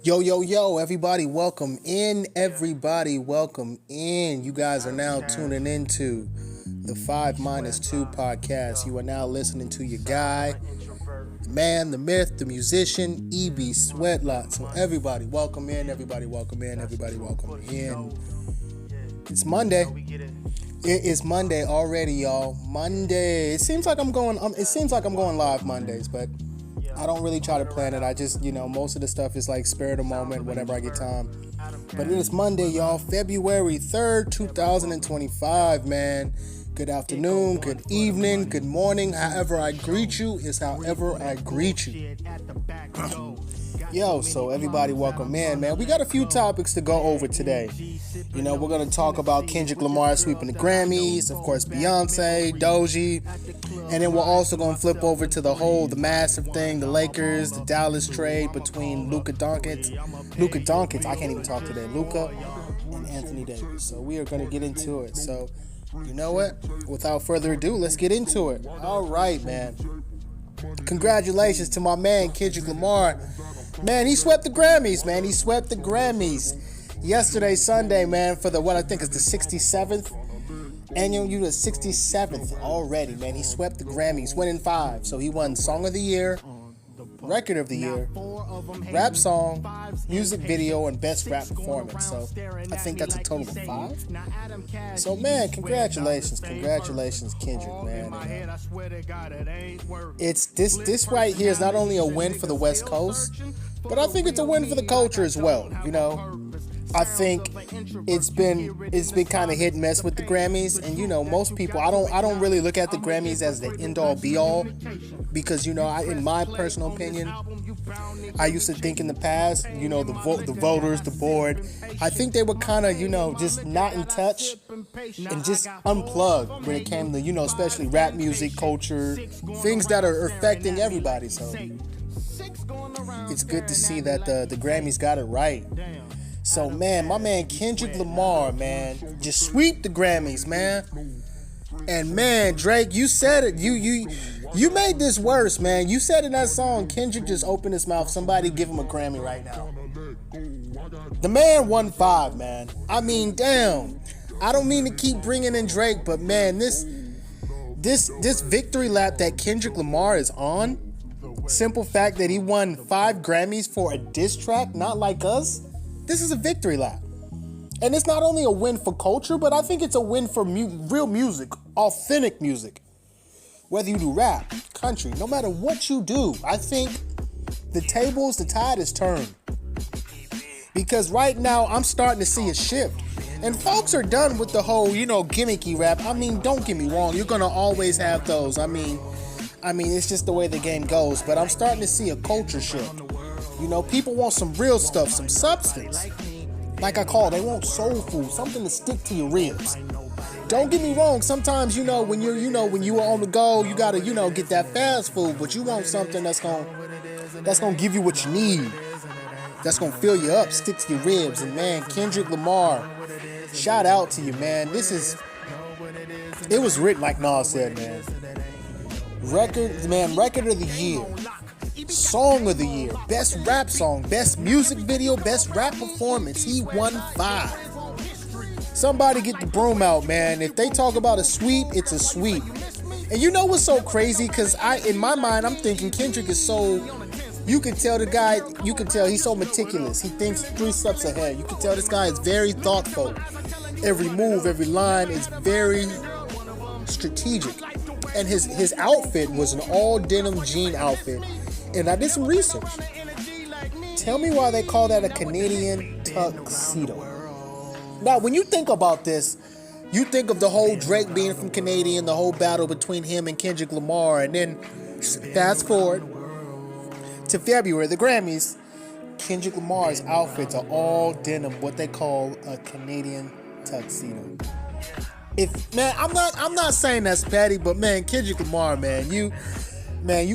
Yo, yo, yo, everybody, welcome in. Everybody, welcome in. You guys are now tuning into the 5minusTwo podcast. You are now listening to your guy, the man, the myth, the musician, EB Sweatlot. So everybody, welcome in. Everybody, welcome in. Everybody, welcome in. It's Monday. It is Monday already, y'all. Monday. It seems like I'm going live Mondays, but I don't really try to plan it. I just, most of the stuff is like spare of the moment, whenever I get time. But it is Monday, y'all. February 3rd, 2025, man. Good afternoon, good evening, good morning. However I greet you is however I greet you. Yo, so everybody welcome in, man. We got a few topics to go over today. We're going to talk about Kendrick Lamar sweeping the Grammys, of course, Beyonce, Doji, and then we're also going to flip over to the massive thing, the Lakers, the Dallas trade between Luka Doncic, I can't even talk today, Luka and Anthony Davis. So we are going to get into it. So, you know what? Without further ado, let's get into it. All right, man. Congratulations to my man, Kendrick Lamar. Man, he swept the Grammys, man. He swept the Grammys yesterday, Sunday, man, for what I think is the 67th annual, the 67th already, man. He swept the Grammys, winning 5. So he won Song of the Year, Record of the Year, Rap Song, Music Video, and Best Rap Performance. So I think that's a total of 5. So, man, congratulations, Kendrick, man. It's this right here is not only a win for the West Coast, but I think it's a win for the culture as well. I think it's been kind of hit and miss with the Grammys, and most people, I don't really look at the Grammys as the end all be all, because in my personal opinion, I used to think in the past, the voters, the board, I think they were kind of just not in touch and just unplugged when it came to especially rap music, culture, things that are affecting everybody. So it's good to see that the Grammys got it right. So, man, my man Kendrick Lamar, man, just sweep the Grammys, man. And, man, Drake, you said it. You made this worse, man. You said in that song, Kendrick just opened his mouth. Somebody give him a Grammy right now. The man won 5, man. I mean, damn. I don't mean to keep bringing in Drake, but, man, this victory lap that Kendrick Lamar is on, simple fact that he won 5 Grammys for a diss track, not like us, this is a victory lap. And it's not only a win for culture, but I think it's a win for real music, authentic music. Whether you do rap, country, no matter what you do, I think the tide is turned. Because right now, I'm starting to see a shift. And folks are done with the whole, gimmicky rap. I mean, don't get me wrong, you're going to always have those. I mean, it's just the way the game goes. But I'm starting to see a culture shift. People want some real stuff, some substance. Like I call it, they want soul food, something to stick to your ribs. Don't get me wrong, sometimes, when you are on the go, you gotta, get that fast food, but you want something that's gonna give you what you need. That's gonna fill you up, stick to your ribs. And man, Kendrick Lamar, shout out to you, man. It was written like Nas said, man. Record of the year. Song of the year, best rap song, best music video, best rap performance. He won 5. Somebody get the broom out, man. If they talk about a sweep, it's a sweep. And you know what's so crazy? Because in my mind, I'm thinking Kendrick is so, you can tell he's so meticulous. He thinks 3 steps ahead. You can tell this guy is very thoughtful. Every move, every line is very strategic. And his outfit was an all denim jean outfit. And I did some research. Tell me why they call that a Canadian tuxedo. Now, when you think about this, you think of the whole Drake being from Canadian, the whole battle between him and Kendrick Lamar, and then fast forward to February, the Grammys, Kendrick Lamar's outfits are all denim, what they call a Canadian tuxedo. I'm not saying that's petty, but man, Kendrick Lamar, man, you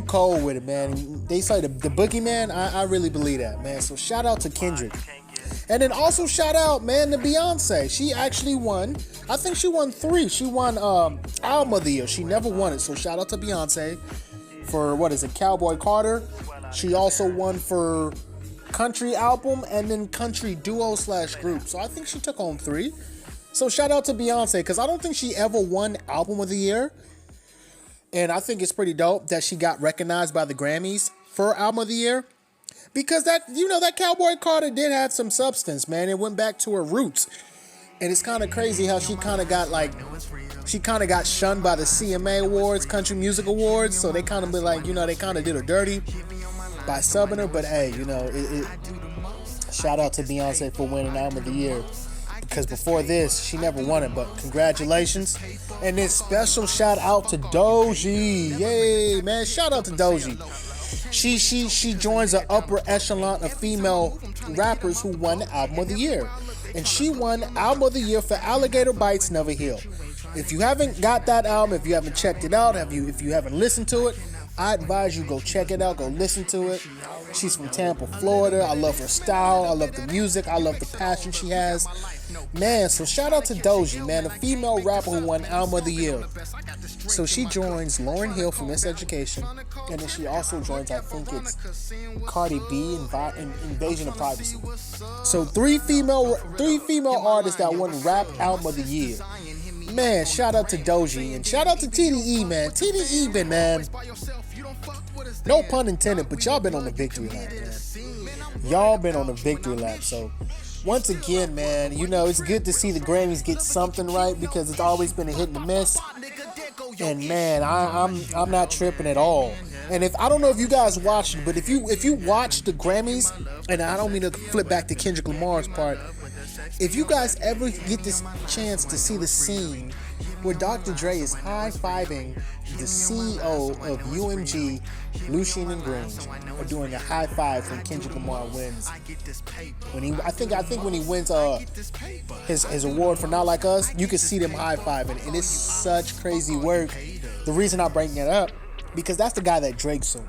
cold with it, man. They say the boogeyman. I really believe that, man. So shout out to Kendrick. And then also shout out, man, to Beyonce. She actually won. I think she won 3. She won Album of the Year. She never won it. So shout out to Beyonce for, Cowboy Carter. She also won for country album, and then country duo / group. So I think she took home 3. So shout out to Beyonce, because I don't think she ever won Album of the Year. And I think it's pretty dope that she got recognized by the Grammys for Album of the Year. Because that Cowboy Carter did have some substance, man. It went back to her roots. And it's kind of crazy how she kind of got shunned by the CMA Awards, Country Music Awards. So they kind of be like, they kind of did her dirty by subbing her. But hey, shout out to Beyonce for winning Album of the Year. Because before this, she never won it, but congratulations. And then special shout out to Doji. Yay, man. Shout out to Doji. She joins the upper echelon of female rappers who won Album of the Year. And she won Album of the Year for Alligator Bites Never Heal. If you haven't got that album, if you haven't checked it out, if you haven't listened to it, I advise you go check it out, go listen to it. She's from Tampa, Florida. I love her style. I love the music. I love the passion she has. Man, so shout out to Doji, man, a female rapper who won Album of the Year. So she joins Lauryn Hill from Miseducation, and then she also joins, I think it's Cardi B in Invasion of Privacy. So three female artists that won Rap Album of the Year. Man, shout out to Doji, and shout out to TDE, man. TDE been, man, no pun intended, but y'all been on the victory lap, man. Y'all been on the victory lap, so once again, man, it's good to see the Grammys get something right, because it's always been a hit and a miss. And man, I'm not tripping at all. And I don't know if you guys watched it, but if you watch the Grammys, and I don't mean to flip back to Kendrick Lamar's part, if you guys ever get this chance to see the scene where Dr. Dre is high-fiving the CEO of UMG, Lucien and Grange, are doing a high five when Kendrick Lamar wins. I think when he wins his award for Not Like Us, you can see them high-fiving, and it's such crazy work. The reason I bring it up, because that's the guy that Drake sued.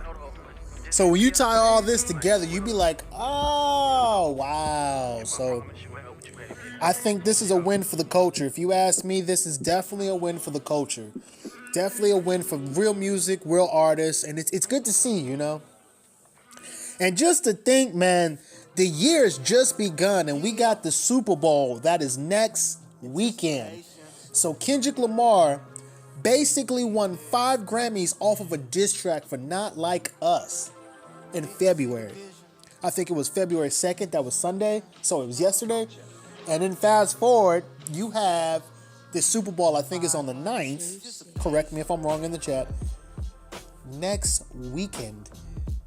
So when you tie all this together, you be like, oh, wow. So I think this is a win for the culture. If you ask me, this is definitely a win for the culture. Definitely a win for real music, real artists, and it's good to see, And just to think, man, the year's just begun, and we got the Super Bowl that is next weekend. So Kendrick Lamar basically won 5 Grammys off of a diss track for Not Like Us in February. I think it was February 2nd, that was Sunday, so it was yesterday. And then fast forward, you have the Super Bowl, I think is on the 9th. Correct me if I'm wrong in the chat. Next weekend.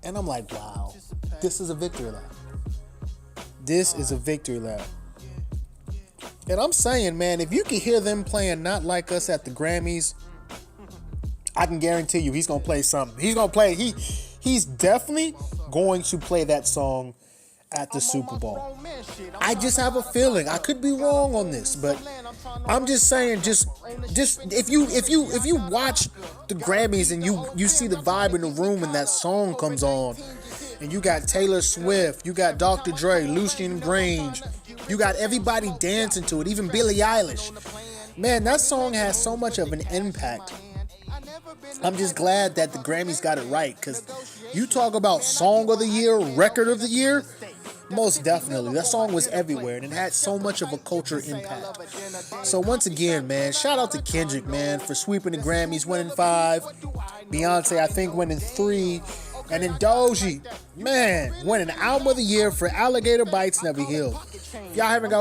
And I'm like, wow, this is a victory lap. This is a victory lap. And I'm saying, man, if you can hear them playing Not Like Us at the Grammys, I can guarantee you he's going to play something. He's definitely going to play that song at the Super Bowl. I just have a feeling. I could be wrong on this, but I'm just saying, just if you watch the Grammys and you see the vibe in the room when that song comes on, and you got Taylor Swift, you got Dr. Dre, Lucien Grange, you got everybody dancing to it, even Billie Eilish. Man, that song has so much of an impact. I'm just glad that the Grammys got it right, because you talk about Song of the Year, Record of the Year, most definitely. That song was everywhere, and it had so much of a culture impact. So once again, man, shout out to Kendrick, man, for sweeping the Grammys, winning 5. Beyonce, I think, winning 3. And then Doji, man, winning Album of the Year for Alligator Bites Never Heal. If y'all haven't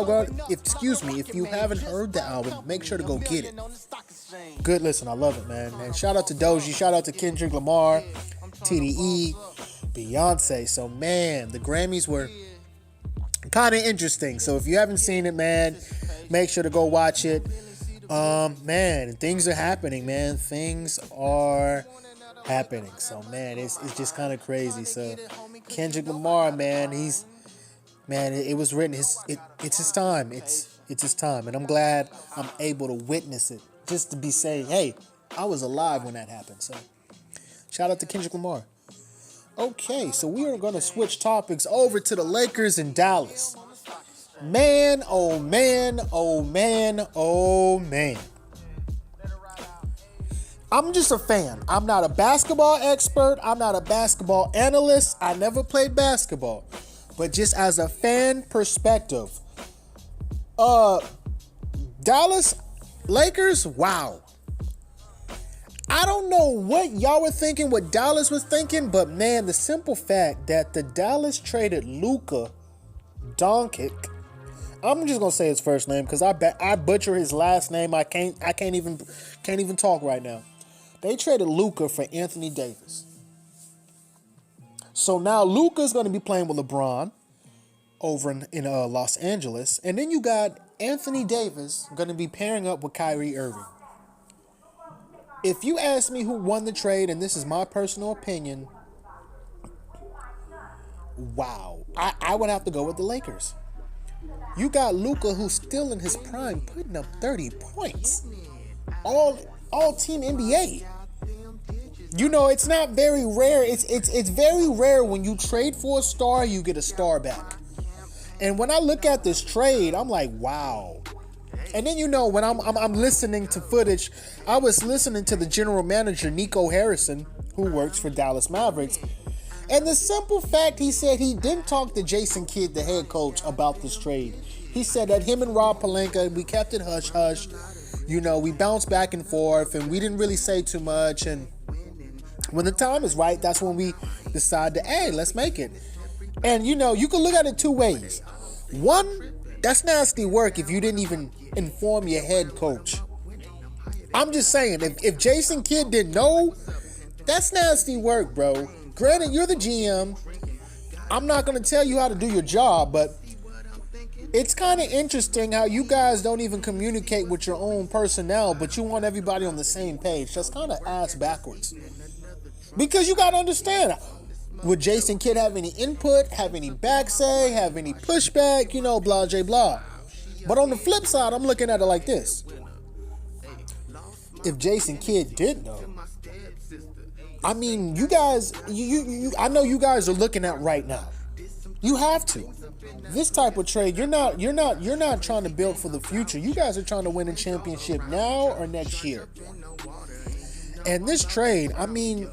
if you haven't heard the album, make sure to go get it. Good listen, I love it, man. And shout out to Doji, shout out to Kendrick Lamar, TDE, Beyonce. So, man, the Grammys were kind of interesting. So if you haven't seen it, man, make sure to go watch it. Man, things are happening, man. Things are happening. So, man, it's just kind of crazy. So, Kendrick Lamar, man, it was written. It's his time. It's his time, and I'm glad I'm able to witness it. Just to be saying, hey, I was alive when that happened. So, shout out to Kendrick Lamar. Okay, so we are going to switch topics over to the Lakers in Dallas. Man, oh man, oh man, oh man. I'm just a fan. I'm not a basketball expert. I'm not a basketball analyst. I never played basketball. But just as a fan perspective, Dallas Lakers, wow. I don't know what y'all were thinking, what Dallas was thinking, but man, the simple fact that the Dallas traded Luka Doncic. I'm just gonna say his first name because I butcher his last name. I can't even talk right now. They traded Luka for Anthony Davis. So now Luka's gonna be playing with LeBron over in Los Angeles, and then you got Anthony Davis gonna be pairing up with Kyrie Irving. If you ask me who won the trade, and this is my personal opinion, wow, I would have to go with the Lakers. You got Luka, who's still in his prime, putting up 30 points. All team NBA. You know, it's not very rare. It's very rare when you trade for a star, you get a star back. And when I look at this trade, I'm like, wow. And then, you know, when I'm listening to footage, I was listening to the general manager, Nico Harrison, who works for Dallas Mavericks. And the simple fact, he said he didn't talk to Jason Kidd, the head coach, about this trade. He said that him and Rob Pelinka, we kept it hush-hush. You know, we bounced back and forth, and we didn't really say too much. And when the time is right, that's when we decide to, hey, let's make it. And, you know, you can look at it two ways. One, that's nasty work if you didn't even inform your head coach. I'm just saying, if Jason Kidd didn't know, that's nasty work, bro. Granted, you're the GM. I'm not going to tell you how to do your job, but it's kind of interesting how you guys don't even communicate with your own personnel, but you want everybody on the same page. That's kind of ass backwards. Because you got to understand, would Jason Kidd have any input, have any back say, have any pushback, you know, blah, blah, blah. But on the flip side, I'm looking at it like this. If Jason Kidd did know, I mean, you guys, I know you guys are looking at right now. You have to. This type of trade, you're not trying to build for the future. You guys are trying to win a championship now or next year. And this trade, I mean,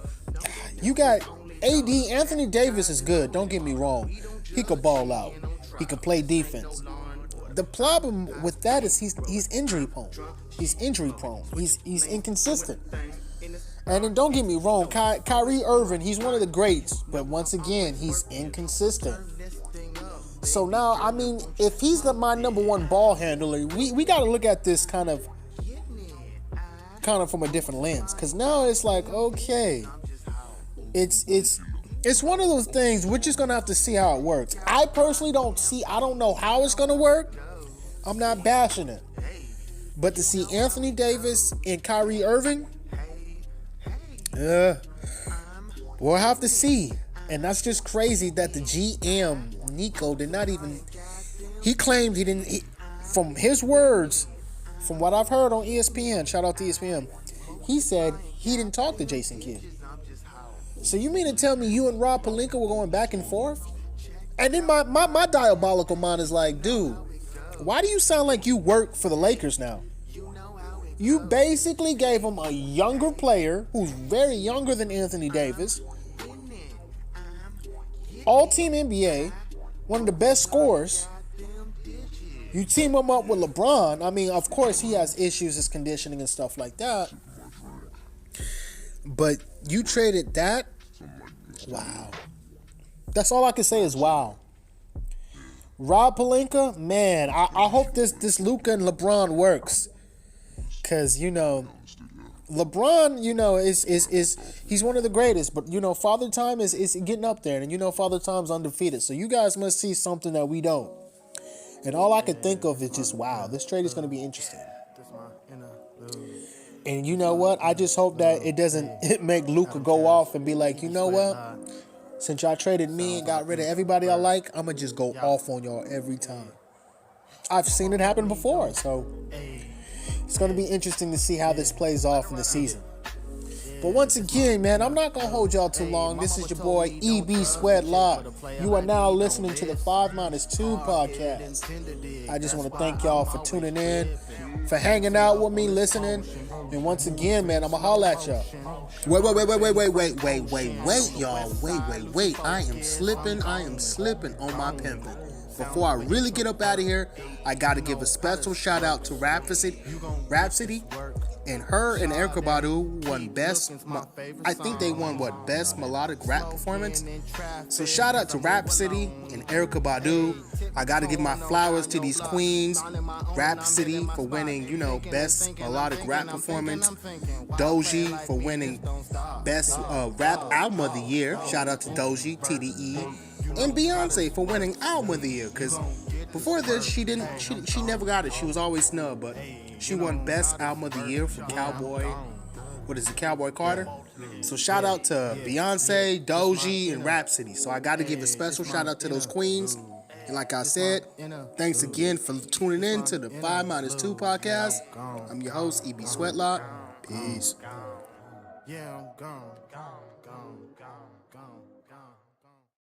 you got AD, Anthony Davis is good. Don't get me wrong. He could ball out. He could play defense. The problem with that is he's injury prone. He's injury prone. He's inconsistent. And then don't get me wrong, Kyrie Irving, he's one of the greats, but once again, he's inconsistent. So now, I mean, if he's my number one ball handler, we got to look at this kind of from a different lens. Because now it's like, okay, it's one of those things, we're just going to have to see how it works. I personally I don't know how it's going to work. I'm not bashing it. But to see Anthony Davis and Kyrie Irving, we'll have to see. And that's just crazy that the GM, Nico, did not even, he claimed from his words, from what I've heard on ESPN, shout out to ESPN, he said he didn't talk to Jason Kidd. So you mean to tell me you and Rob Pelinka were going back and forth? And then my diabolical mind is like, dude, why do you sound like you work for the Lakers now? You basically gave him a younger player who's very younger than Anthony Davis, all-team NBA, one of the best scorers. You team him up with LeBron. I mean, of course, he has issues, his conditioning and stuff like that. But you traded that? Wow. That's all I can say is wow. Rob Pelinka, man, I hope this Luka and LeBron works. Because, you know, LeBron, you know, is he's one of the greatest. But, you know, Father Time is getting up there. And, you know, Father Time's undefeated. So you guys must see something that we don't. And all I could think of is just, wow, this trade is going to be interesting. And you know what? I just hope that it doesn't make Luka go off and be like, you know what? Since y'all traded me and got rid of everybody I like, I'm going to just go off on y'all every time. I've seen it happen before, so it's going to be interesting to see how this plays off in the season. But once again, man, I'm not going to hold y'all too long. This is your boy, EB Sweatlot. You are now listening to the 5minusTwo podcast. I just want to thank y'all for tuning in, for hanging out with me, listening. And once again, man, I'm going to holla at y'all. Wait, y'all. Wait. I am slipping on my pimping. Before I really get up out of here, I got to give a special shout out to Rhapsody. And her and Erykah Badu won best, I think they won best melodic rap performance. So shout out to Rhapsody and Erykah Badu. I gotta give my flowers to these queens. Rhapsody for winning, best melodic rap performance. Doji for winning best rap album of the year. Shout out to Doji, TDE. And Beyonce for winning album of the year. Cause before this, she never got it. She was always snubbed, but she won Best Album of the Year for Cowboy Carter. So shout out to Beyonce, Doji, and Rhapsody. So I got to give a special shout out to those queens. And like I said, thanks again for tuning in to the 5minusTwo podcast. I'm your host, EB Sweatlot. Peace. Yeah, I'm gone.